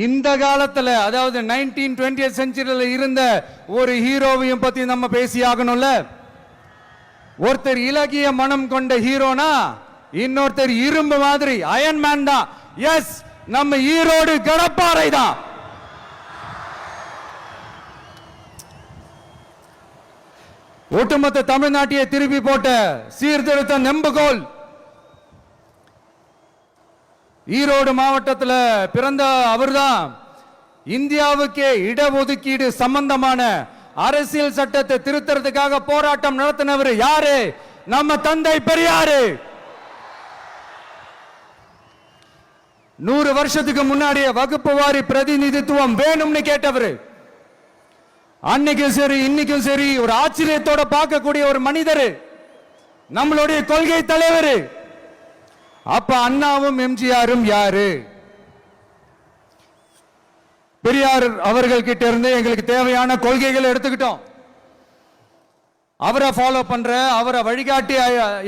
இந்த காலத்துல அதாவது 1920th செஞ்சுரியில இருந்த ஒரு ஹீரோவையும் பத்தி நம்ம பேசி ஆகணும்ல. ஒருத்தர் இலகிய மனம் கொண்ட ஹீரோனா இன்னொருத்தர் இரும்பு மாதிரி அயன் மேன் தான். எஸ், நம்ம ஈரோடு கடப்பாறை தான். ஒட்டுமொத்த தமிழ்நாட்டையே திருப்பி போட்ட சீர்திருத்த நெம்புகோல். ஈரோடு மாவட்டத்தில் பிறந்த அவர்தான் இந்தியாவுக்கே இடஒதுக்கீடு சம்பந்தமான அரசியல் சட்டத்தை திருத்தறதுக்காக போராட்டம் நடத்தினவர் யாரு? நம்ம தந்தை பெரியாரு. 100 வருஷத்துக்கு முன்னாடியே வகுப்பு வாரி பிரதிநிதித்துவம் வேணும்னு கேட்டவர். அன்னைக்கும் சரி இன்னைக்கும் சரி ஒரு ஆச்சரியத்தோட பார்க்கக்கூடிய ஒரு மனிதர், நம்மளுடைய கொள்கை தலைவர். அப்ப அண்ணாவும் எம்ஜிஆரும் யாரு? பெரியார் அவர்கள் கிட்ட இருந்து எங்களுக்கு தேவையான கொள்கைகளை எடுத்துக்கிட்டோம். அவரை ஃபாலோ பண்ற, அவரை வழிகாட்டி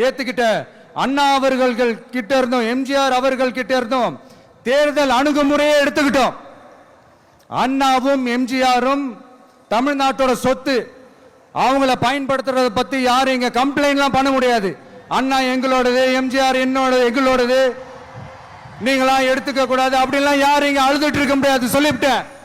ஏத்துக்கிட்ட அண்ணா அவர்கள் கிட்ட இருந்தோம், எம்ஜிஆர் அவர்கள் கிட்ட இருந்தோம் தேர்தல் அணுகுமுறையை எடுத்துக்கிட்டோம். அண்ணாவும் எம்ஜிஆரும் தமிழ்நாட்டோட சொத்து. அவங்கள பயன்படுத்துறத பத்தி யாரும் இங்க கம்ப்ளைண்ட்லாம் பண்ண முடியாது. அண்ணா எங்களோடது, எம்ஜிஆர் எங்களோடது, நீங்களா எடுத்துக்க கூடாது அப்படிலாம் யாரும் இங்க அழுதுட்டு இருக்க முடியாது சொல்லிவிட்டேன்.